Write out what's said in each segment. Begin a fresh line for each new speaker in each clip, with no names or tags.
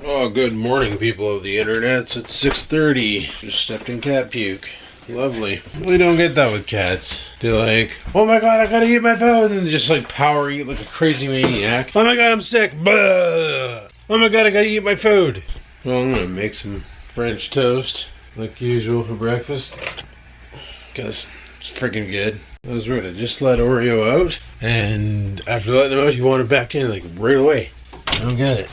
Oh, good morning, people of the internet. It's 6:30. Just stepped in cat puke. Lovely. We don't get that with cats. They're like, oh my god, I gotta eat my food, and they just like power eat like a crazy maniac. Oh my god, I'm sick. Blah. Oh my god, I gotta eat my food. Well, I'm gonna make some French toast, like usual, for breakfast. Because it's freaking good. I was ready to just let Oreo out, and after letting him out, he wanted back in like right away. I don't get it.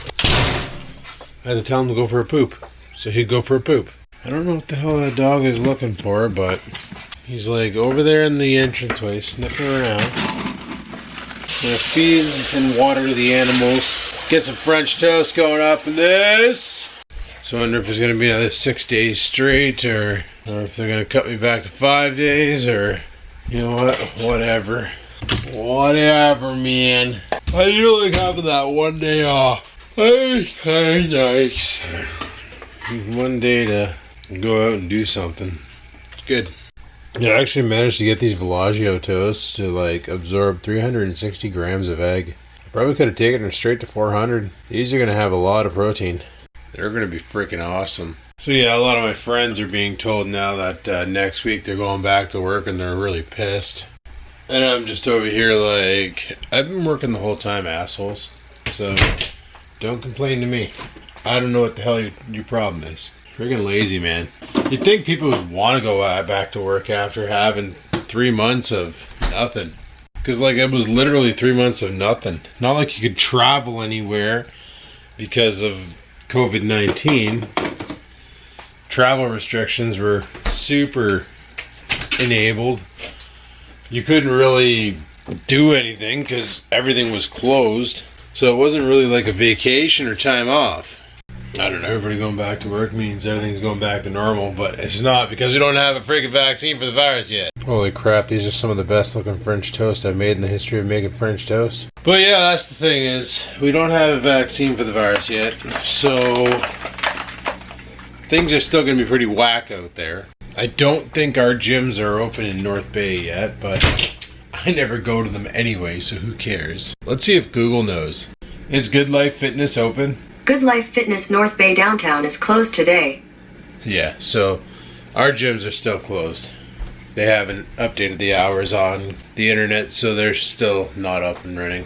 I had to tell him to go for a poop, so he'd go for a poop. I don't know what the hell that dog is looking for, but he's like over there in the entranceway, sniffing around. I'm gonna feed and water the animals. Get some French toast going up in this. So I wonder if it's gonna be another 6 days straight, or if they're gonna cut me back to 5 days, or you know what? Whatever. Whatever, man. I do like having that 1 day off. It's kind of nice. One day to go out and do something. It's good. I actually managed to get these Villaggio toasts to like absorb 360 grams of egg. I probably could have taken them straight to 400. These are going to have a lot of protein. They're going to be freaking awesome. So yeah, a lot of my friends are being told now that next week they're going back to work and they're really pissed. And I'm just over here like, I've been working the whole time, assholes. So don't complain to me. I don't know what the hell your problem is. Friggin' lazy, man. You'd think people would want to go back to work after having 3 months of nothing. Because, like, it was literally 3 months of nothing. Not like you could travel anywhere because of COVID-19. Travel restrictions were super enabled. You couldn't really do anything because everything was closed. So it wasn't really like a vacation or time off. I don't know, everybody going back to work means everything's going back to normal, but it's not because we don't have a freaking vaccine for the virus yet. Holy crap, these are some of the best looking French toast I've made in the history of making French toast. But yeah, that's the thing is, we don't have a vaccine for the virus yet, so things are still going to be pretty whack out there. I don't think our gyms are open in North Bay yet, but I never go to them anyway, so who cares? Let's see if Google knows. Is Good Life Fitness open?
Good Life Fitness North Bay Downtown is closed today.
Yeah, so our gyms are still closed. They haven't updated the hours on the internet, so they're still not up and running.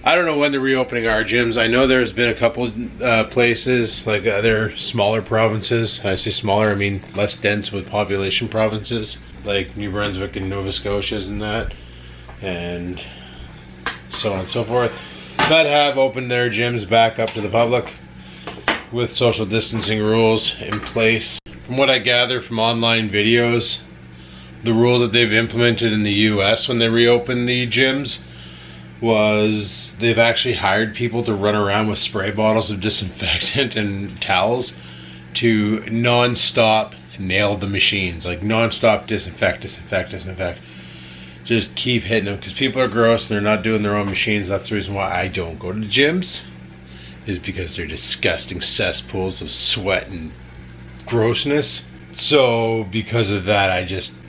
I don't know when they're reopening our gyms. I know there's been a couple places, like other smaller provinces. I say smaller, I mean less dense with population provinces, like New Brunswick and Nova Scotia and that, and so on and so forth, that have opened their gyms back up to the public with social distancing rules in place. From what I gather from online videos, the rules that they've implemented in the US when they reopened the gyms was they've actually hired people to run around with spray bottles of disinfectant and towels to non-stop nail the machines. Like non-stop disinfect. Just keep hitting them because people are gross and they're not doing their own machines. That's the reason why I don't go to the gyms, is because they're disgusting cesspools of sweat and grossness. So because of that,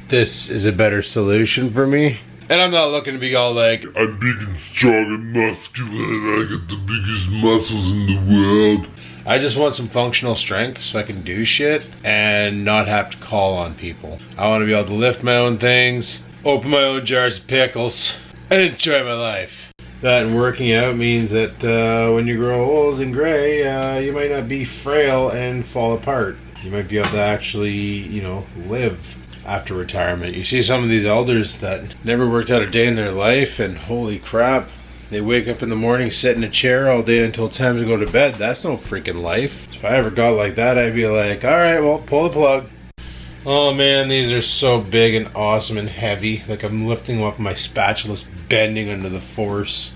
this is a better solution for me. And I'm not looking to be all like, I'm big and strong and muscular and I got the biggest muscles in the world. I just want some functional strength so I can do shit and not have to call on people. I want to be able to lift my own things, open my own jars of pickles, and enjoy my life. That and working out means that when you grow old and gray, you might not be frail and fall apart. You might be able to actually, live after retirement. You see some of these elders that never worked out a day in their life, and holy crap, they wake up in the morning, sit in a chair all day until it's time to go to bed. That's no freaking life. If I ever got like that, I'd be like, alright, well, pull the plug. Oh man, these are so big and awesome and heavy. Like I'm lifting them up, my spatula's bending under the force.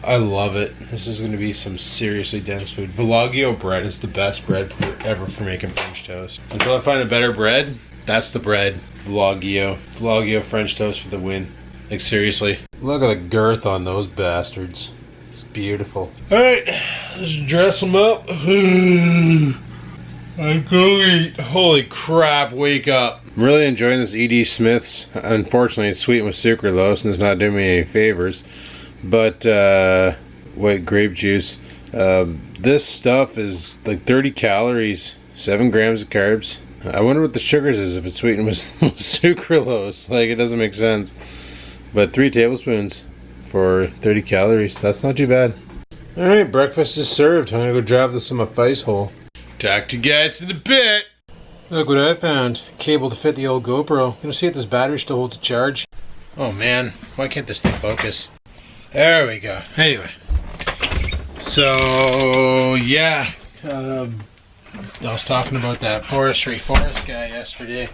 I love it. This is going to be some seriously dense food. Villaggio bread is the best bread ever for making French toast. Until I find a better bread, that's the bread. Villaggio. Villaggio French toast for the win. Like seriously. Look at the girth on those bastards. It's beautiful. Alright, let's dress them up. I go eat. Holy crap, wake up. I'm really enjoying this E.D. Smith's. Unfortunately, it's sweetened with sucralose and it's not doing me any favors. But, white grape juice. This stuff is like 30 calories, 7 grams of carbs. I wonder what the sugars is if it's sweetened with sucralose. Like, it doesn't make sense. But 3 tablespoons for 30 calories. That's not too bad. Alright, breakfast is served. I'm gonna go drive this in my face hole. Talk to you guys in a bit. Look what I found. Cable to fit the old GoPro. Gonna see if this battery still holds a charge. Oh man, why can't this thing focus? There we go. Anyway. So, yeah. I was talking about that forest guy yesterday.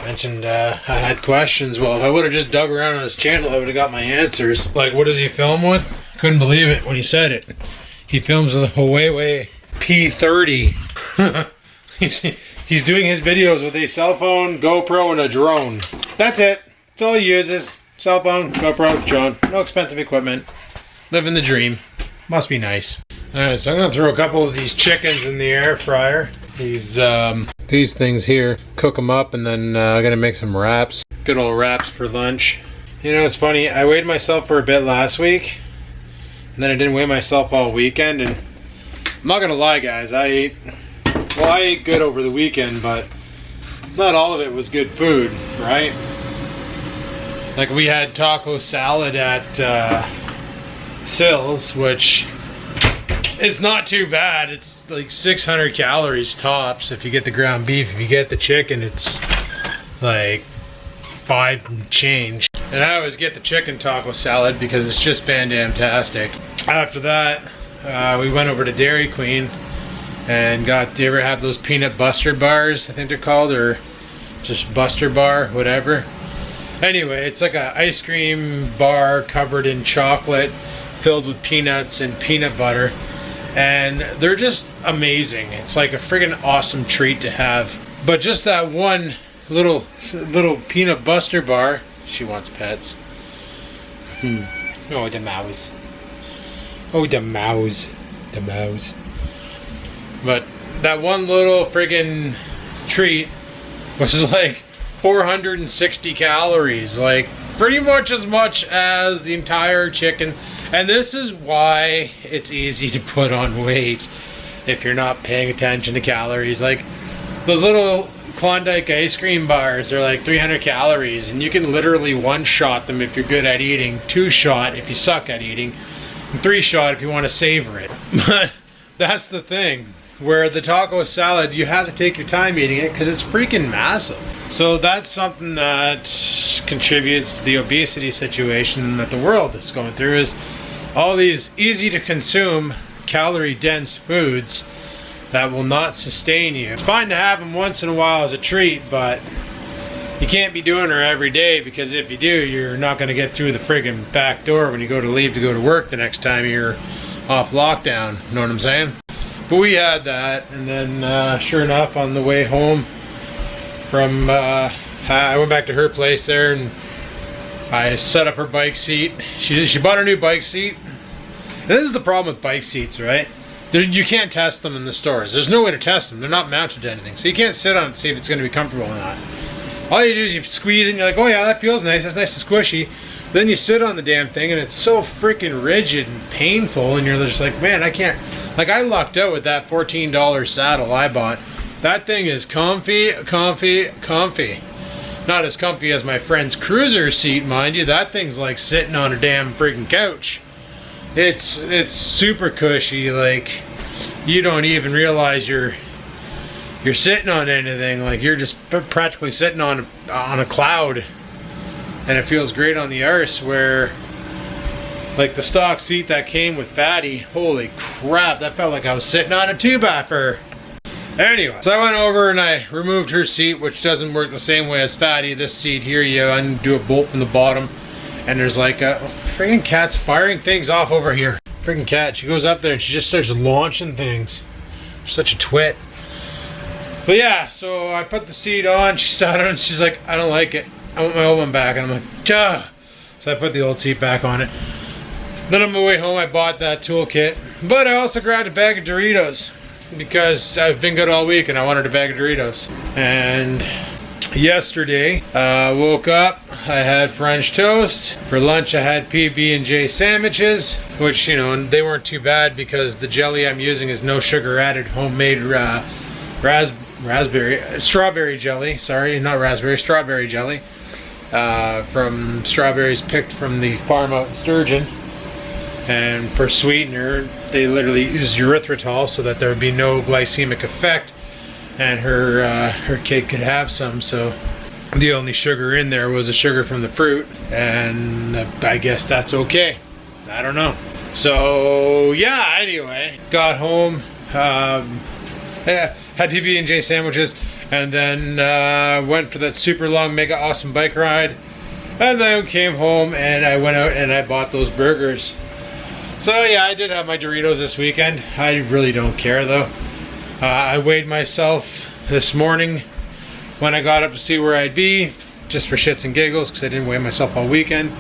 Mentioned I had questions. Well, if I would have just dug around on his channel, I would have got my answers. Like, what does he film with? Couldn't believe it when he said it. He films with a Huawei P30. He's doing his videos with a cell phone, GoPro, and a drone. That's it. That's all he uses. Cell phone, GoPro, drone. No expensive equipment. Living the dream. Must be nice. Alright, so I'm going to throw a couple of these chickens in the air fryer. These things here. Cook them up, and then I'm going to make some wraps. Good old wraps for lunch. You know, it's funny. I weighed myself for a bit last week. And then I didn't weigh myself all weekend. And I'm not going to lie, guys. I ate good over the weekend, but not all of it was good food, right? Like, we had taco salad at Sills, which is not too bad. It's like 600 calories tops if you get the ground beef. If you get the chicken, it's like 5 and change. And I always get the chicken taco salad because it's just fan-damn-tastic. After that, we went over to Dairy Queen and got, do you ever have those peanut buster bars, I think they're called, or just Buster Bar, whatever. Anyway, it's like an ice cream bar covered in chocolate, filled with peanuts and peanut butter, and they're just amazing. It's like a friggin' awesome treat to have. But just that one little peanut buster bar. She wants pets. Oh, the mouse. Oh, the mouse. The mouse. But that one little friggin' treat was like 460 calories. Like, pretty much as the entire chicken. And this is why it's easy to put on weight if you're not paying attention to calories. Like, those little Klondike ice cream bars are like 300 calories, and you can literally 1-shot them if you're good at eating, 2-shot if you suck at eating, and 3-shot if you want to savor it. But that's the thing. Where the taco salad, you have to take your time eating it because it's freaking massive. So that's something that contributes to the obesity situation that the world is going through, is all these easy to consume, calorie dense foods that will not sustain you. It's fine to have them once in a while as a treat, but you can't be doing her every day, because if you do, you're not going to get through the friggin' back door when you go to leave to go to work the next time you're off lockdown. You know what I'm saying? But we had that, and then sure enough, on the way home from, I went back to her place there, and I set up her bike seat. She bought a new bike seat. And this is the problem with bike seats, right? You can't test them in the stores. There's no way to test them. They're not mounted to anything. So you can't sit on it and see if it's going to be comfortable or not. All you do is you squeeze it and you're like, oh yeah, that feels nice. That's nice and squishy. Then you sit on the damn thing and it's so freaking rigid and painful, and you're just like, man, I can't. Like, I lucked out with that $14 saddle I bought. That thing is comfy, comfy, comfy. Not as comfy as my friend's cruiser seat, mind you. That thing's like sitting on a damn freaking couch. It's super cushy. Like, you don't even realize you're sitting on anything. Like, you're just practically sitting on a cloud, and it feels great on the arse. Where, like, the stock seat that came with Fatty, holy crap, that felt like I was sitting on a 2-buffer. Anyway, so I went over and I removed her seat, which doesn't work the same way as Fatty. This seat here, you undo a bolt from the bottom, and there's like a friggin' cat's firing things off over here. Friggin' cat, she goes up there and she just starts launching things. She's such a twit. But yeah, so I put the seat on, she sat on it, and she's like, I don't like it. I want my old one back. And I'm like, duh. So I put the old seat back on it. Then on my way home, I bought that toolkit. But I also grabbed a bag of Doritos, because I've been good all week and I wanted a bag of Doritos. And yesterday, woke up, I had French toast. For lunch I had PB&J sandwiches, which, you know, they weren't too bad because the jelly I'm using is no sugar added, homemade strawberry jelly. Sorry, not raspberry, strawberry jelly. From strawberries picked from the farm out in Sturgeon. And for sweetener, they literally used erythritol so that there would be no glycemic effect, and her kid could have some. So the only sugar in there was the sugar from the fruit, and I guess that's okay. I don't know. So yeah, anyway, got home, had PB&J sandwiches, and then went for that super long mega awesome bike ride, and then came home and I went out and I bought those burgers. So yeah, I did have my Doritos this weekend. I really don't care though. I weighed myself this morning when I got up to see where I'd be, just for shits and giggles, because I didn't weigh myself all weekend.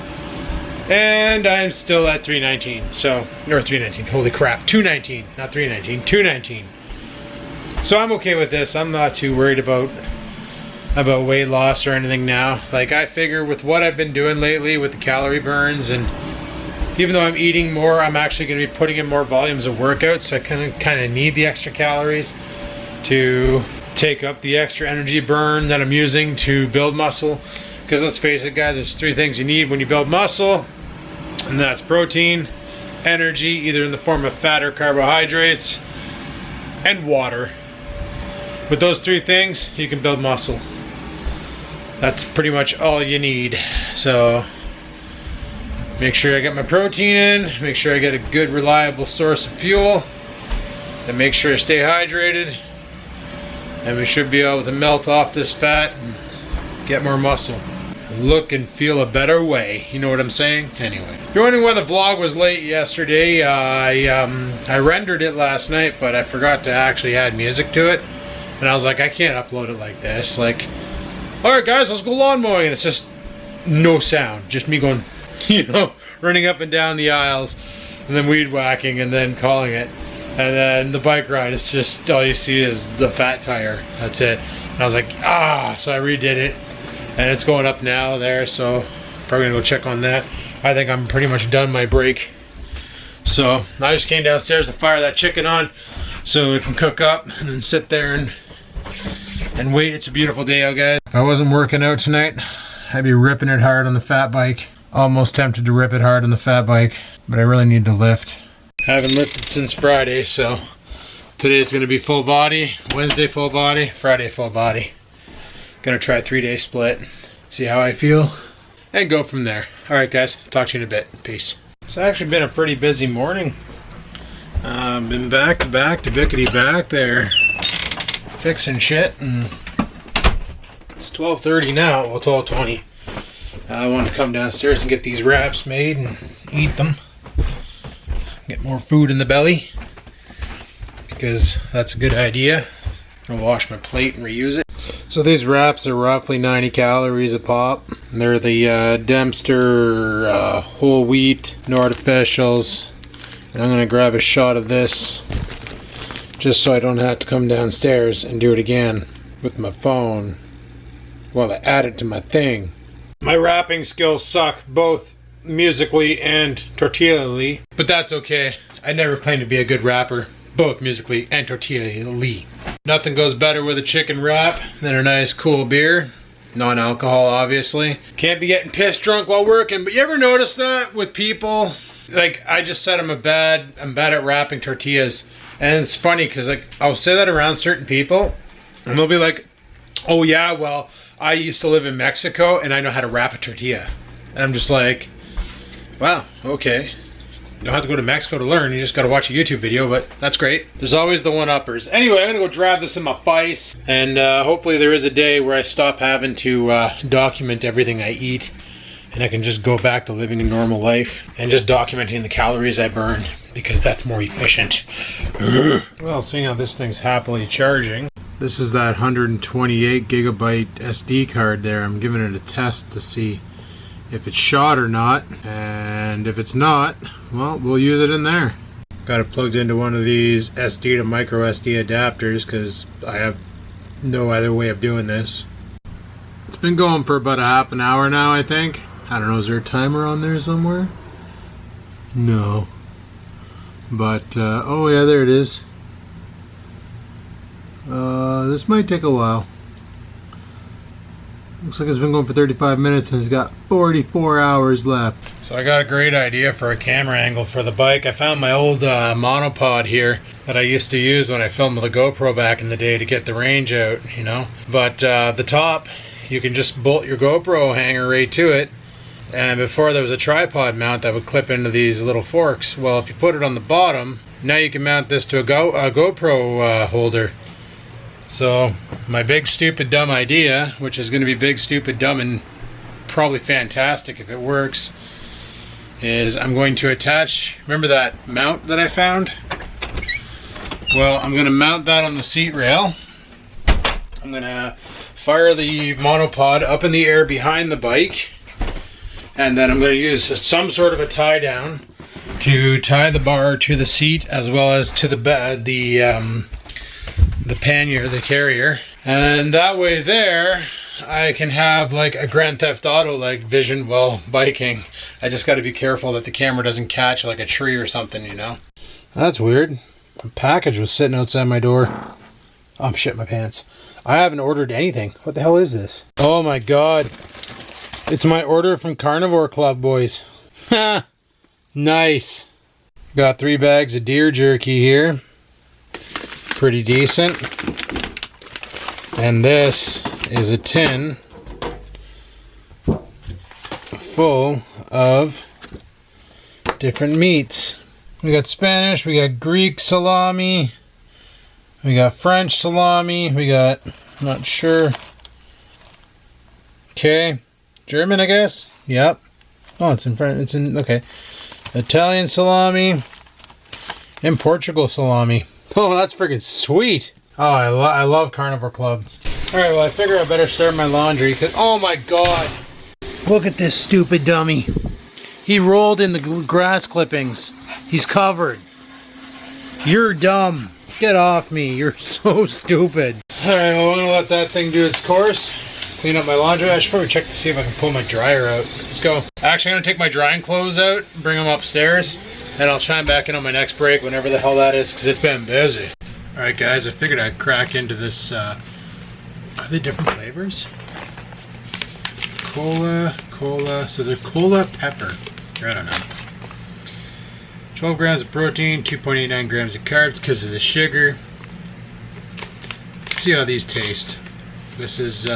And I'm still at 319. So, or 319, holy crap, 219, not 319, 219. So I'm okay with this. I'm not too worried about weight loss or anything now. Like, I figure with what I've been doing lately with the calorie burns, and even though I'm eating more, I'm actually going to be putting in more volumes of workouts, so I kind of need the extra calories to take up the extra energy burn that I'm using to build muscle. Because let's face it, guys, there's 3 things you need when you build muscle, and that's protein, energy, either in the form of fat or carbohydrates, and water. With those 3 things, you can build muscle. That's pretty much all you need. So make sure I get my protein in, make sure I get a good reliable source of fuel, and make sure I stay hydrated, and we should be able to melt off this fat and get more muscle. Look and feel a better way, you know what I'm saying? Anyway, if you're wondering why the vlog was late yesterday, I rendered it last night, but I forgot to actually add music to it, and I was like, I can't upload it like this. Like, alright guys, let's go lawn mowing, and it's just no sound, just me going, you know, running up and down the aisles, and then weed whacking, and then calling it. And then the bike ride, it's just, all you see is the fat tire. That's it. And I was like, so I redid it. And it's going up now there, so probably gonna go check on that. I think I'm pretty much done my break. So I just came downstairs to fire that chicken on so it can cook up and then sit there and wait. It's a beautiful day out, guys. If I wasn't working out tonight, I'd be ripping it hard on the fat bike. Almost tempted to rip it hard on the fat bike, but I really need to lift. I haven't lifted since Friday, so today's going to be full body, Wednesday full body, Friday full body. Gonna try a 3-day split, see how I feel, and go from there. Alright guys, talk to you in a bit. Peace. It's actually been a pretty busy morning. Been back to bickety back there, fixing shit, and it's 12:30 now, well 12:20. I wanted to come downstairs and get these wraps made and eat them. Get more food in the belly, because that's a good idea. I'll wash my plate and reuse it. So these wraps are roughly 90 calories a pop. They're the Dempster whole wheat, no artificials. And I'm going to grab a shot of this just so I don't have to come downstairs and do it again with my phone while I add it to my thing. My rapping skills suck, both musically and tortilla-ly, but that's okay. I never claimed to be a good rapper, both musically and tortilla-ly. Nothing goes better with a chicken wrap than a nice cool beer. Non-alcohol, obviously. Can't be getting pissed drunk while working, but you ever notice that with people? Like, I just said I'm bad at wrapping tortillas, and it's funny because like I'll say that around certain people, and they'll be like, oh yeah, well, I used to live in Mexico and I know how to wrap a tortilla. And I'm just like, wow, okay. You don't have to go to Mexico to learn, you just gotta watch a YouTube video, but that's great. There's always the one-uppers. Anyway, I'm gonna go drive this in my face, and hopefully there is a day where I stop having to document everything I eat, and I can just go back to living a normal life, and just documenting the calories I burn, because that's more efficient. Well, seeing how this thing's happily charging, this is that 128 gigabyte SD card there. I'm giving it a test to see if it's shot or not, and if it's not, well, we'll use it in there. Got it plugged into one of these SD to micro SD adapters because I have no other way of doing this. been going for about a half an hour now, I think. I don't know, is there a timer on there somewhere? No. But, oh yeah, there it is. This might take a while. Looks like it's been going for 35 minutes and it's got 44 hours left. So I got a great idea for a camera angle for the bike. I found my old monopod here that I used to use when I filmed with a GoPro back in the day to get the range out, you know. But the top, you can just bolt your GoPro hanger right to it. And before there was a tripod mount that would clip into these little forks. Well, if you put it on the bottom, now you can mount this to a GoPro holder. So my big stupid dumb idea, which is going to be big stupid dumb and probably fantastic if it works, is I'm going to attach, remember that mount that I found? Well, I'm going to mount that on the seat rail. I'm going to fire the monopod up in the air behind the bike, and then I'm going to use some sort of a tie down to tie the bar to the seat as well as to the pannier, the carrier, and that way there I can have like a Grand Theft Auto like vision while biking. I just got to be careful that the camera doesn't catch like a tree or something, you know. That's weird. A package was sitting outside my door. Oh, I'm shitting my pants. I haven't ordered anything. What the hell is this? Oh my god, it's my order from Carnivore Club, boys. Ha! Nice. Got 3 bags of deer jerky here. Pretty decent. And this is a tin full of different meats. We got Spanish, we got Greek salami, we got French salami, we got, not sure, okay, German I guess, yep. Oh, it's in French, it's in, okay. Italian salami and Portugal salami. Oh, that's freaking sweet. Oh, I love Carnivore Club. Alright, well I figure I better start my laundry because, oh my god. Look at this stupid dummy. He rolled in the grass clippings. He's covered. You're dumb. Get off me. You're so stupid. Alright, well I'm going to let that thing do its course. Clean up my laundry. I should probably check to see if I can pull my dryer out. Let's go. Actually, I'm going to take my drying clothes out, bring them upstairs. And I'll chime back in on my next break, whenever the hell that is, because it's been busy. Alright guys, I figured I'd crack into this, are they different flavors? Cola, so they're cola pepper. I don't know. 12 grams of protein, 2.89 grams of carbs because of the sugar. Let's see how these taste. This is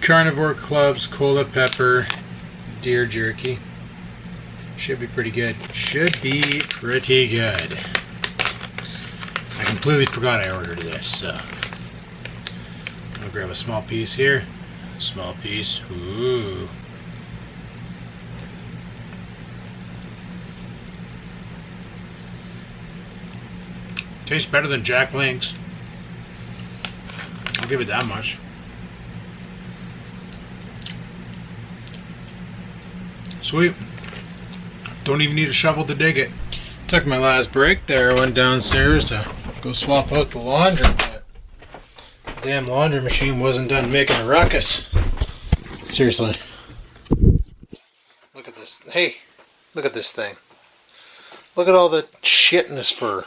Carnivore Club's cola pepper deer jerky. Should be pretty good. Should be pretty good. I completely forgot I ordered this, so I'm gonna grab a small piece here. Small piece. Ooh. Tastes better than Jack Link's. I'll give it that much. Sweet. Don't even need a shovel to dig it. Took my last break there. I went downstairs to go swap out the laundry, but the damn laundry machine wasn't done making a ruckus. Seriously. Look at this. Hey, look at this thing. Look at all the shit in this fur.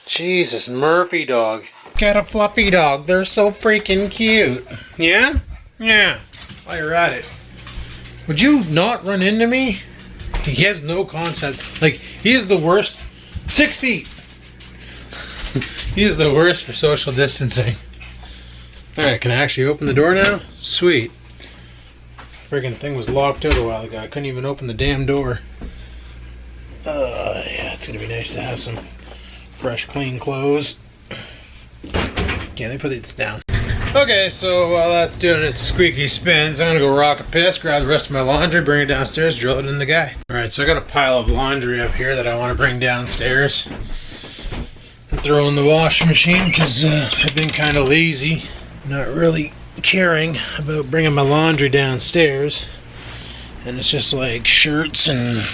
Jesus, Murphy dog. Got a fluffy dog. They're so freaking cute. Yeah? Yeah. While you're at it. Would you not run into me? He has no concept. Like, he is the worst. 6 feet. He is the worst for social distancing. Alright, can I actually open the door now? Sweet. Friggin' thing was locked out a while ago. I couldn't even open the damn door. Yeah, it's gonna be nice to have some fresh, clean clothes. Yeah, let me put these down. Okay, so while that's doing its squeaky spins, I'm gonna go rock a piss, grab the rest of my laundry, bring it downstairs, drill it in the guy. Alright, so I got a pile of laundry up here that I want to bring downstairs and throw in the washing machine because I've been kind of lazy, not really caring about bringing my laundry downstairs. And it's just like shirts and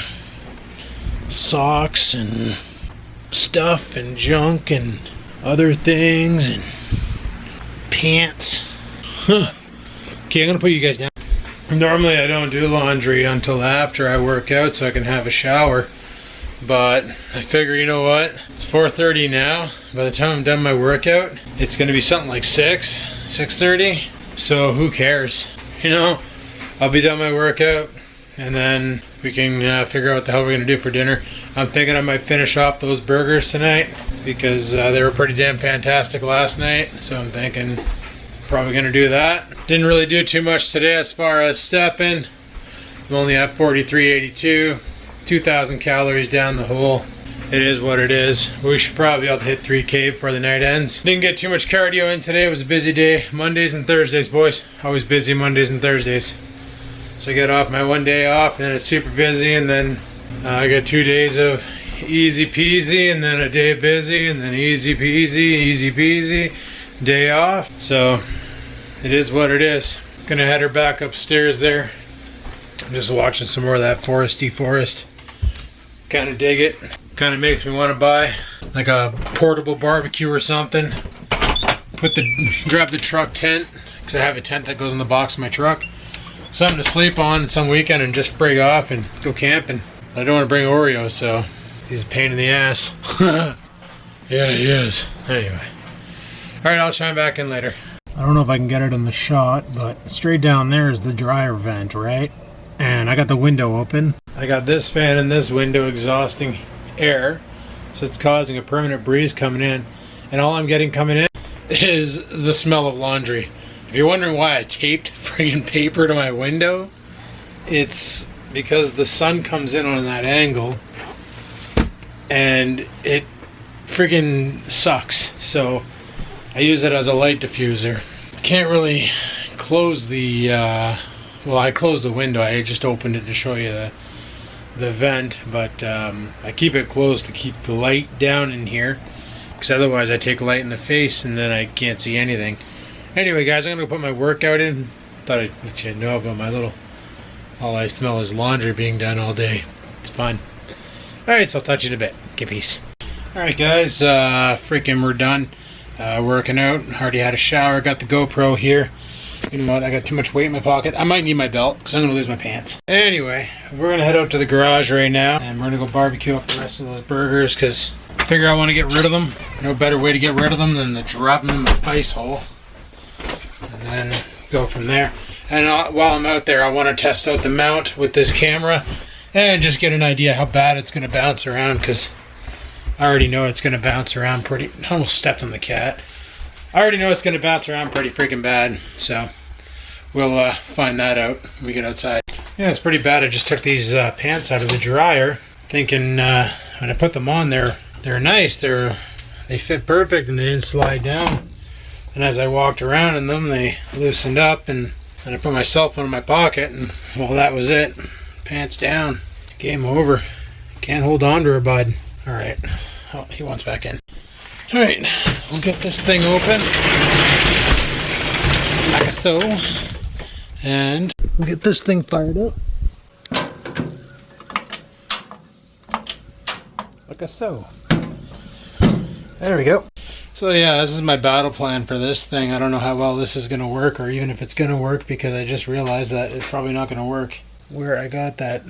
socks and stuff and junk and other things and pants. Okay, Okay, I'm gonna put you guys down. Normally I don't do laundry until after I work out so I can have a shower. But I figure, you know what? It's 4:30 now. By the time I'm done my workout, it's gonna be something like 6:30. So who cares? You know, I'll be done my workout and then we can figure out what the hell we're gonna do for dinner. I'm thinking I might finish off those burgers tonight because they were pretty damn fantastic last night. So I'm thinking probably gonna do that. Didn't really do too much today as far as stepping. I'm only at 43.82. 2,000 calories down the hole. It is what it is. We should probably be able to hit 3K before the night ends. Didn't get too much cardio in today. It was a busy day. Mondays and Thursdays, boys. Always busy Mondays and Thursdays. So I get off my one day off and it's super busy, and then I got 2 days of easy peasy, and then a day busy, and then easy peasy, day off. So it is what it is. Gonna head her back upstairs there. I'm just watching some more of that foresty forest. Kind of dig it. Kind of makes me want to buy like a portable barbecue or something. Grab the truck tent, because I have a tent that goes in the box of my truck. Something to sleep on some weekend and just break off and go camping. I don't want to bring Oreo, so he's a pain in the ass. Yeah, he is. Anyway. Alright, I'll chime back in later. I don't know if I can get it in the shot, but straight down there is the dryer vent, right? And I got the window open. I got this fan in this window exhausting air, so it's causing a permanent breeze coming in. And all I'm getting coming in is the smell of laundry. If you're wondering why I taped friggin' paper to my window, it's because the sun comes in on that angle and it friggin' sucks. So I use it as a light diffuser. Can't really close the well, I closed the window. I just opened it to show you the vent, but I keep it closed to keep the light down in here, because otherwise I take light in the face and then I can't see anything. Anyway, guys, I'm gonna put my workout in. Thought I'd let you know about my little, all I smell is laundry being done all day. It's fun. Alright, so I'll touch you in a bit. Okay, peace. Alright, guys, freaking we're done working out. Already had a shower. Got the GoPro here. You know what, I got too much weight in my pocket. I might need my belt because I'm going to lose my pants. Anyway, we're going to head out to the garage right now, and we're going to go barbecue up the rest of those burgers because I figure I want to get rid of them. No better way to get rid of them than to drop them in the ice hole and then go from there. And while I'm out there, I want to test out the mount with this camera and just get an idea how bad it's going to bounce around, because I already know it's going to bounce around pretty... I almost stepped on the cat. I already know it's going to bounce around pretty freaking bad, so we'll find that out when we get outside. Yeah, it's pretty bad. I just took these pants out of the dryer, thinking when I put them on, they're nice. They fit perfect and they didn't slide down. And as I walked around in them, they loosened up, and I put my cell phone in my pocket, and well, that was it. Pants down. Game over. Can't hold on to her, bud. All right. Oh, he wants back in. All right, we'll get this thing open, like so, and we'll get this thing fired up, like so. There we go. So yeah, this is my battle plan for this thing. I don't know how well this is going to work, or even if it's going to work, because I just realized that it's probably not going to work. Where I got that,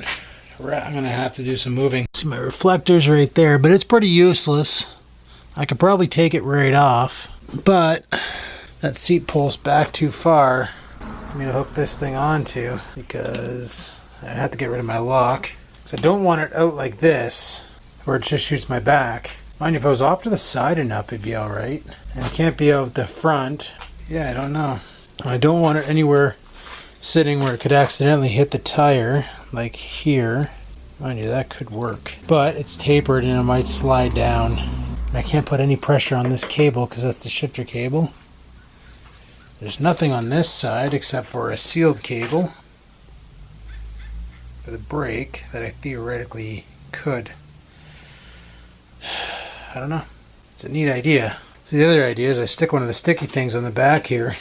I'm going to have to do some moving. See my reflectors right there, but it's pretty useless. I could probably take it right off, but that seat pulls back too far for me to hook this thing onto, because I have to get rid of my lock. Because I don't want it out like this, where it just shoots my back. Mind you, if it was off to the side enough, it'd be alright. And it can't be out the front. Yeah, I don't know. I don't want it anywhere sitting where it could accidentally hit the tire, like here. Mind you, that could work. But it's tapered and it might slide down. I can't put any pressure on this cable because that's the shifter cable. There's nothing on this side except for a sealed cable for the brake that I theoretically could. I don't know. It's a neat idea. So the other idea is I stick one of the sticky things on the back here.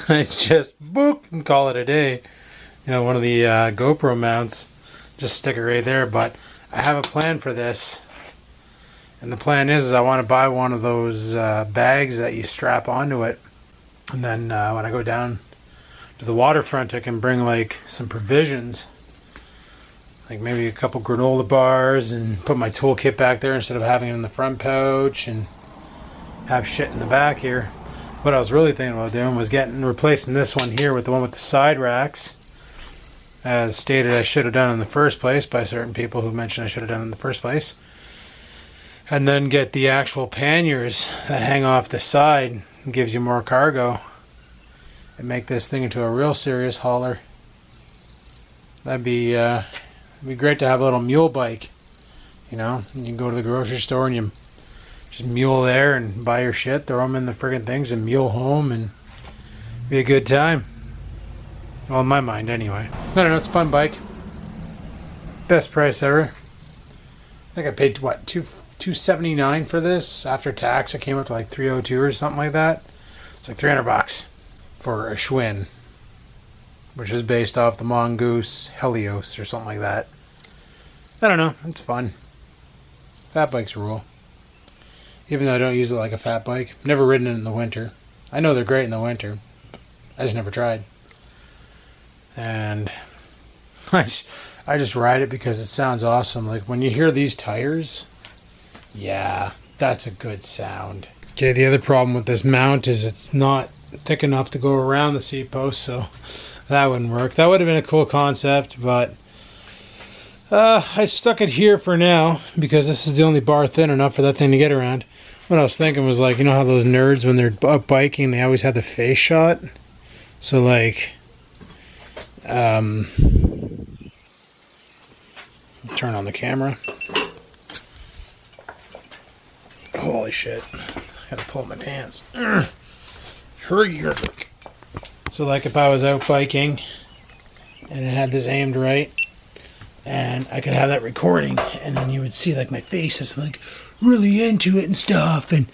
I just boop and call it a day. You know, one of the GoPro mounts. Just stick it right there. But I have a plan for this. And the plan is I want to buy one of those bags that you strap onto it. And then when I go down
to the waterfront, I can bring like some provisions, like maybe a couple granola bars, and put my toolkit back there instead of having it in the front pouch and have shit in the back here. What I was really thinking about doing was replacing this one here with the one with the side racks, as stated I should have done in the first place by certain people who mentioned I should have done in the first place. And then get the actual panniers that hang off the side and gives you more cargo, and make this thing into a real serious hauler. That'd be great to have a little mule bike, you know. You can go to the grocery store and you just mule there and buy your shit, throw them in the friggin' things and mule home, and be a good time. Well, in my mind anyway. I don't know, it's a fun bike. Best price ever. I think I paid what, $279 for this. After tax it came up to like $302 or something like that. It's like $300 for a Schwinn, which is based off the Mongoose Helios or something like that. I don't know, it's fun. Fat bikes rule. Even though I don't use it like a fat bike. Never ridden it in the winter. I know they're great in the winter. I just never tried. And I just ride it because it sounds awesome. Like when you hear these tires, yeah, that's a good sound. Okay, the other problem with this mount is it's not thick enough to go around the seat post, so that wouldn't work. That would have been a cool concept, but I stuck it here for now because this is the only bar thin enough for that thing to get around. What I was thinking was, like, you know how those nerds, when they're up biking, they always have the face shot? So, like, turn on the camera. Holy shit. I gotta pull up my pants. Hurry. So, like, if I was out biking and I had this aimed right, and I could have that recording, and then you would see, like, my face is, like, really into it and stuff, and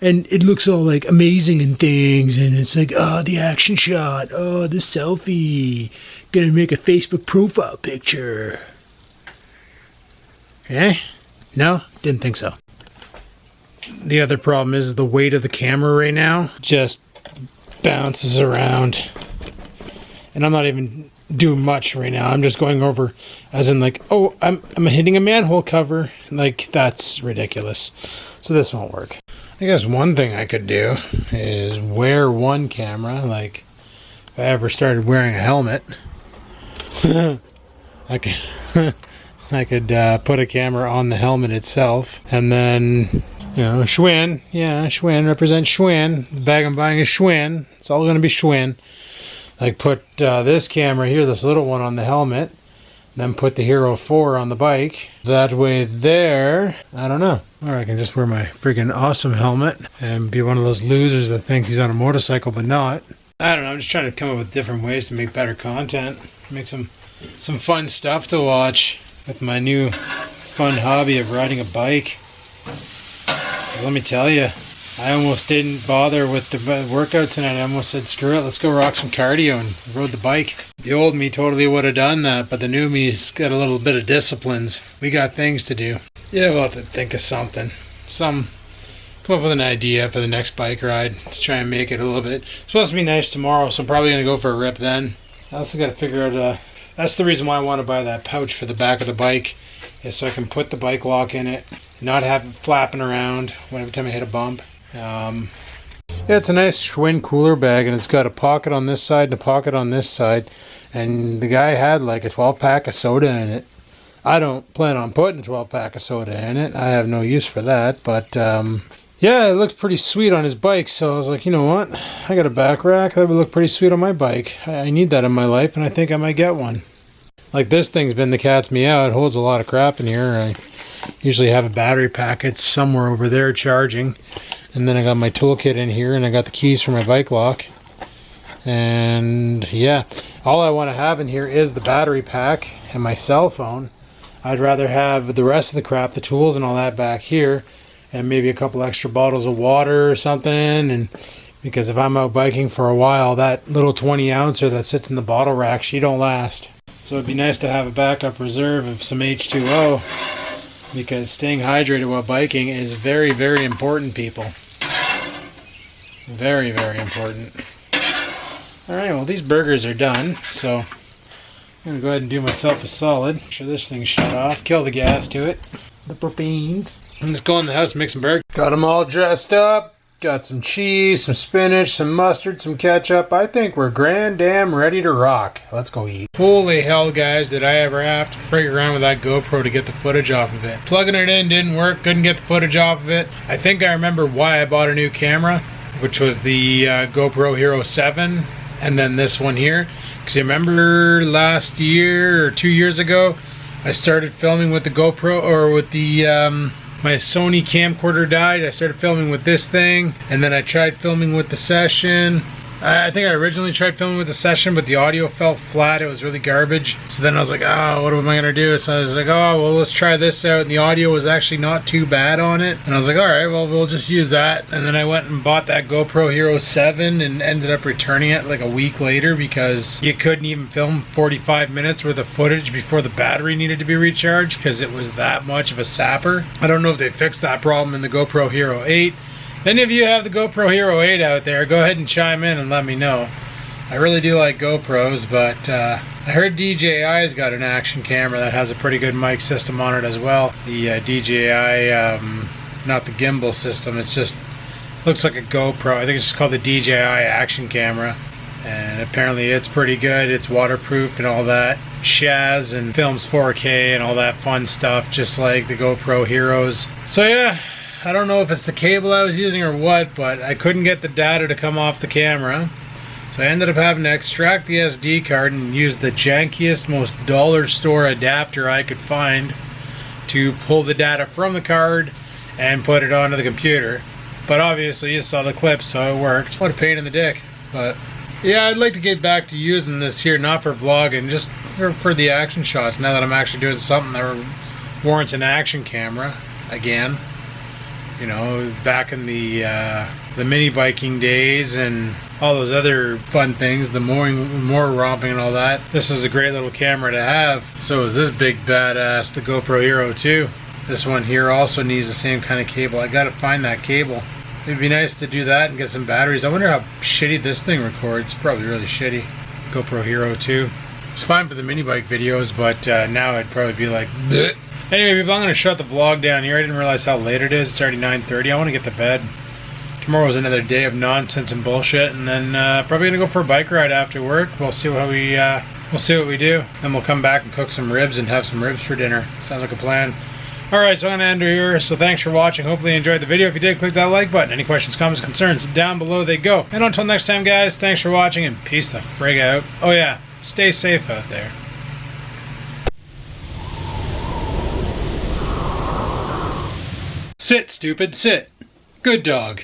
it looks all, like, amazing and things, and it's like, oh, the action shot, oh, the selfie, gonna make a Facebook profile picture. Okay? No? Didn't think so. The other problem is the weight of the camera right now just bounces around, and I'm not even doing much right now. I'm just going over as in, like, oh, I'm hitting a manhole cover. Like, that's ridiculous. So this won't work. I guess one thing I could do is wear one camera. Like, if I ever started wearing a helmet, I could put a camera on the helmet itself, and then, you know, Schwinn. Yeah, Schwinn represents Schwinn. The bag I'm buying is Schwinn. It's all going to be Schwinn. Like, put this camera here, this little one, on the helmet, then put the Hero 4 on the bike. That way there, I don't know. Or I can just wear my freaking awesome helmet and be one of those losers that think he's on a motorcycle but not. I don't know, I'm just trying to come up with different ways to make better content. Make some fun stuff to watch with my new fun hobby of riding a bike. Let me tell you, I almost didn't bother with the workout tonight. I almost said, screw it, let's go rock some cardio, and rode the bike. The old me totally would have done that, but the new me's got a little bit of disciplines. We got things to do. Yeah, we'll have to think of something. Come up with an idea for the next bike ride. Let's try and make it a little bit. It's supposed to be nice tomorrow, so I'm probably going to go for a rip then. I also got to figure out, that's the reason why I want to buy that pouch for the back of the bike, is so I can put the bike lock in it, and not have it flapping around every time I hit a bump. Yeah, it's a nice Schwinn cooler bag, and it's got a pocket on this side and a pocket on this side, and the guy had like a 12-pack of soda in it. I don't plan on putting a 12-pack of soda in it. I have no use for that, but yeah, it looked pretty sweet on his bike, so I was like, you know what, I got a back rack, that would look pretty sweet on my bike. I need that in my life, and I think I might get one. Like, this thing's been the cat's meow. It holds a lot of crap in here. I usually have a battery packet somewhere over there charging. And then I got my toolkit in here, and I got the keys for my bike lock. And yeah, all I want to have in here is the battery pack and my cell phone. I'd rather have the rest of the crap, the tools and all that, back here, and maybe a couple extra bottles of water or something. And because if I'm out biking for a while, that little 20 ouncer that sits in the bottle rack, she don't last. So it'd be nice to have a backup reserve of some H2O, because staying hydrated while biking is very, very important, people. Very, very important. Alright, well these burgers are done, so I'm going to go ahead and do myself a solid. Make sure this thing's shut off. Kill the gas to it. The propanes. I'm just going in the house and make some burgers. Got them all dressed up. Got some cheese, some spinach, some mustard, some ketchup. I think we're grand damn ready to rock. Let's go eat. Holy hell, guys, did I ever have to frig around with that GoPro to get the footage off of it. Plugging it in didn't work. Couldn't get the footage off of it. I think I remember why I bought a new camera, which was the GoPro Hero 7. And then this one here. Because you remember last year or 2 years ago, I started filming with the GoPro, or with the... my Sony camcorder died. I started filming with this thing, and then I tried filming with the Session. I think I originally tried filming with the Session, but the audio fell flat. It was really garbage. So then I was like, oh, what am I going to do? So I was like, oh, well, let's try this out. And the audio was actually not too bad on it. And I was like, all right, well, we'll just use that. And then I went and bought that GoPro Hero 7 and ended up returning it like a week later because you couldn't even film 45 minutes worth of footage before the battery needed to be recharged because it was that much of a sapper. I don't know if they fixed that problem in the GoPro Hero 8. If any of you have the GoPro Hero 8 out there, go ahead and chime in and let me know. I really do like GoPros, but I heard DJI's got an action camera that has a pretty good mic system on it as well. The DJI, not the gimbal system, it's just looks like a GoPro. I think it's just called the DJI action camera. And apparently it's pretty good. It's waterproof and all that shaz, and films 4K and all that fun stuff, just like the GoPro Heroes. So yeah. I don't know if it's the cable I was using or what, but I couldn't get the data to come off the camera. So I ended up having to extract the SD card and use the jankiest, most dollar store adapter I could find to pull the data from the card and put it onto the computer. But obviously you saw the clip, so it worked. What a pain in the dick. But yeah, I'd like to get back to using this here, not for vlogging, just for the action shots, now that I'm actually doing something that warrants an action camera again. You know, back in the mini biking days and all those other fun things, the more romping and all that. This was a great little camera to have. So is this big badass, the GoPro Hero 2. This one here also needs the same kind of cable. I gotta find that cable. It'd be nice to do that and get some batteries. I wonder how shitty this thing records. Probably really shitty. GoPro Hero 2. It's fine for the mini bike videos, but now it'd probably be like bleh. Anyway, people, I'm going to shut the vlog down here. I didn't realize how late it is. It's already 9:30. I want to get to bed. Tomorrow's another day of nonsense and bullshit, and then probably going to go for a bike ride after work. We'll see what we do. Then we'll come back and cook some ribs and have some ribs for dinner. Sounds like a plan. Alright, so I'm going to end here. So thanks for watching. Hopefully you enjoyed the video. If you did, click that like button. Any questions, comments, concerns, down below they go. And until next time, guys, thanks for watching, and peace the frig out. Oh yeah, stay safe out there. Sit, stupid, sit. Good dog.